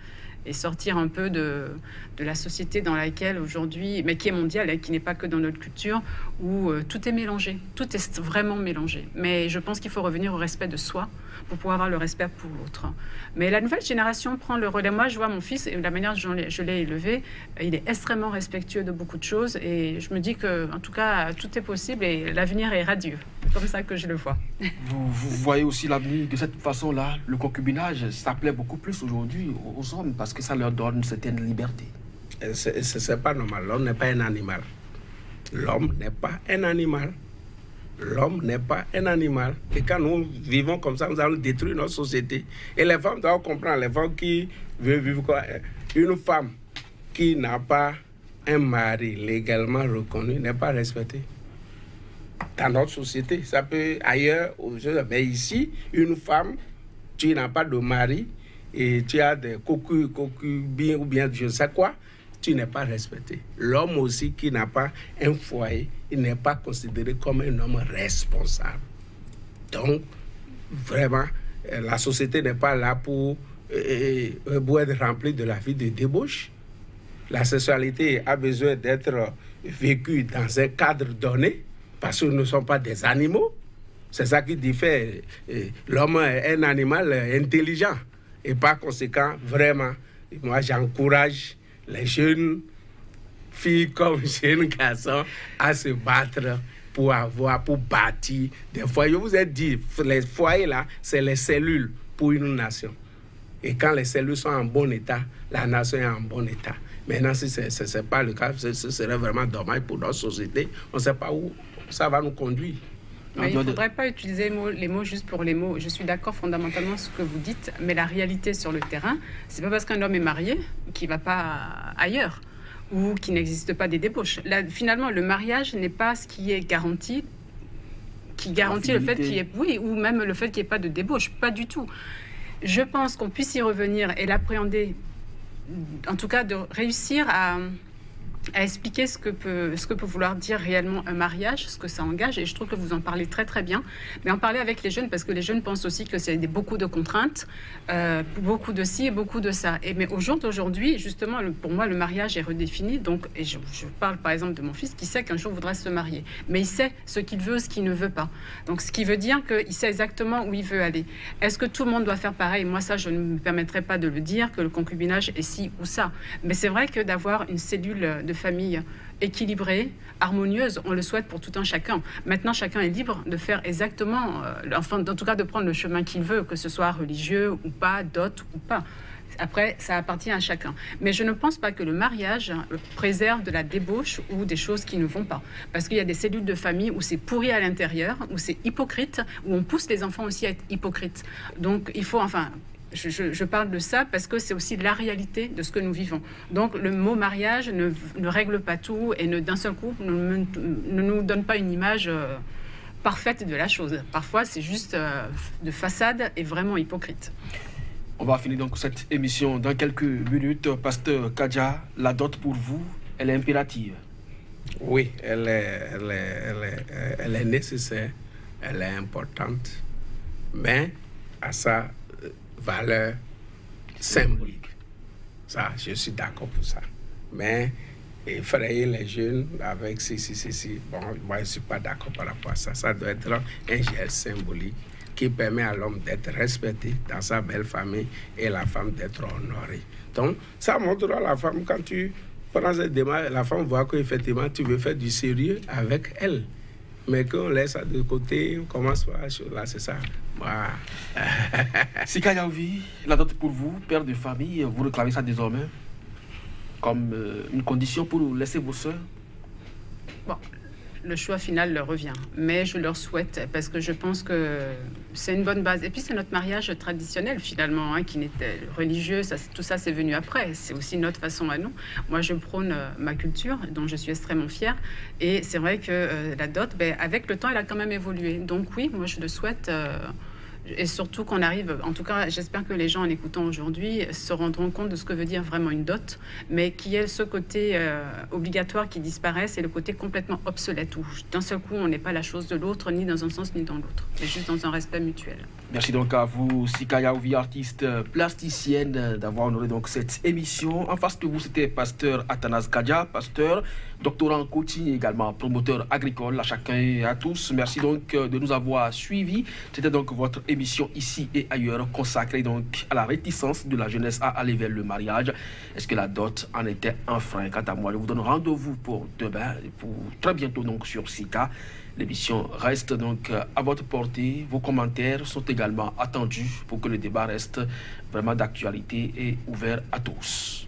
Speaker 2: Et sortir un peu de la société dans laquelle aujourd'hui, mais qui est mondiale et qui n'est pas que dans notre culture, où tout est mélangé, tout est vraiment mélangé. Mais je pense qu'il faut revenir au respect de soi pour pouvoir avoir le respect pour l'autre. Mais la nouvelle génération prend le relais. Moi, je vois mon fils et la manière dont je l'ai élevé, il est extrêmement respectueux de beaucoup de choses et je me dis que, en tout cas, tout est possible et l'avenir est radieux. C'est comme ça que je le vois.
Speaker 1: Vous voyez aussi l'avenir de cette façon-là. Le concubinage, ça plaît beaucoup plus aujourd'hui aux hommes parce que ça leur donne une certaine liberté.
Speaker 3: C'est pas normal. L'homme n'est pas un animal. L'homme n'est pas un animal. L'homme n'est pas un animal. Et quand nous vivons comme ça, nous allons détruire notre société. Et les femmes doivent comprendre, les femmes qui veulent vivre quoi. Une femme qui n'a pas un mari légalement reconnu n'est pas respectée. Dans notre société, ça peut ailleurs, mais ici, une femme, tu n'as pas de mari et tu as des concubines ou bien je ne sais quoi, tu n'es pas respecté. L'homme aussi qui n'a pas un foyer, il n'est pas considéré comme un homme responsable. Donc, vraiment, la société n'est pas là pour être remplie de la vie de débauche. La sexualité a besoin d'être vécue dans un cadre donné, parce que nous ne sommes pas des animaux. C'est ça qui diffère. L'homme est un animal intelligent. Et par conséquent, vraiment, moi j'encourage les jeunes filles comme jeunes garçons à se battre pour bâtir des foyers. Je vous ai dit, les foyers là, c'est les cellules pour une nation. Et quand les cellules sont en bon état, la nation est en bon état. Maintenant, si ce n'est pas le cas, ce serait vraiment dommage pour notre société. On ne sait pas où ça va nous conduire.
Speaker 2: Mais il ne faudrait pas utiliser les mots juste pour les mots. Je suis d'accord fondamentalement sur ce que vous dites, mais la réalité sur le terrain, c'est pas parce qu'un homme est marié qu'il ne va pas ailleurs ou qu'il n'existe pas des débauches. Là, finalement, le mariage n'est pas ce qui est garanti, qui garantit le fait qu'il y ait, oui, ou même le fait qu'il n'y ait pas de débauche. Pas du tout. Je pense qu'on puisse y revenir et l'appréhender, en tout cas de réussir à expliquer ce que peut vouloir dire réellement un mariage, ce que ça engage, et je trouve que vous en parlez très très bien, mais en parler avec les jeunes, parce que les jeunes pensent aussi que c'est beaucoup de contraintes, beaucoup de ci et beaucoup de ça. Mais au jour d'aujourd'hui, justement, pour moi, le mariage est redéfini, donc, et je parle par exemple de mon fils qui sait qu'un jour voudra se marier, mais il sait ce qu'il veut, ce qu'il ne veut pas. Donc, ce qui veut dire qu'il sait exactement où il veut aller. Est-ce que tout le monde doit faire pareil? Moi, ça, je ne me permettrai pas de le dire, que le concubinage est ci ou ça. Mais c'est vrai que d'avoir une cellule de famille équilibrée, harmonieuse, on le souhaite pour tout un chacun. Maintenant, chacun est libre de faire exactement, enfin, en tout cas de prendre le chemin qu'il veut, que ce soit religieux ou pas, dot ou pas. Après, ça appartient à chacun. Mais je ne pense pas que le mariage préserve de la débauche ou des choses qui ne vont pas. Parce qu'il y a des cellules de famille où c'est pourri à l'intérieur, où c'est hypocrite, où on pousse les enfants aussi à être hypocrites. Donc, il faut, enfin... Je parle de ça parce que c'est aussi la réalité de ce que nous vivons. Donc le mot mariage ne règle pas tout et d'un seul coup ne nous donne pas une image parfaite de la chose. Parfois c'est juste de façade et vraiment hypocrite.
Speaker 1: On va finir donc cette émission dans quelques minutes. Pasteur Kadja, la dot pour vous, elle est impérative.
Speaker 3: Oui, elle est nécessaire, elle est importante, mais à ça valeur symbolique. Ça, je suis d'accord pour ça. Mais effrayer les jeunes avec si, bon, moi, je ne suis pas d'accord par rapport à ça. Ça doit être un geste symbolique qui permet à l'homme d'être respecté dans sa belle famille et la femme d'être honorée. Donc, ça montrera à la femme, quand tu prends cette démarche, la femme voit qu'effectivement, tu veux faire du sérieux avec elle. Mais qu'on laisse ça de côté, on commence par là, c'est ça. Voilà.
Speaker 1: Sika Yaovi, la dot pour vous, père de famille, vous réclamez ça désormais comme une condition pour laisser vos soeurs?
Speaker 2: Bon, le choix final leur revient. Mais je leur souhaite, parce que je pense que c'est une bonne base. Et puis c'est notre mariage traditionnel finalement, hein, qui n'était religieux, ça, tout ça c'est venu après. C'est aussi notre façon à nous. Moi je prône ma culture, dont je suis extrêmement fière. Et c'est vrai que la dot, avec le temps, elle a quand même évolué. Donc oui, moi je le souhaite. Et surtout qu'on arrive, en tout cas, j'espère que les gens en écoutant aujourd'hui se rendront compte de ce que veut dire vraiment une dot, mais qui est ce côté obligatoire qui disparaisse et le côté complètement obsolète, où d'un seul coup, on n'est pas la chose de l'autre, ni dans un sens ni dans l'autre. C'est juste dans un respect mutuel.
Speaker 1: Merci donc à vous, Sikaya Ouvi, artiste plasticienne, d'avoir honoré donc cette émission. En face de vous, c'était pasteur Athanas Kadia, pasteur, doctorant en coaching et également promoteur agricole. À chacun et à tous, merci donc de nous avoir suivis. C'était donc votre émission Ici et Ailleurs, consacrée donc à la réticence de la jeunesse à aller vers le mariage. Est-ce que la dot en était un frein? Quant à moi, je vous donne rendez-vous pour demain, pour très bientôt donc sur Sika. L'émission reste donc à votre portée. Vos commentaires sont également attendus pour que le débat reste vraiment d'actualité et ouvert à tous.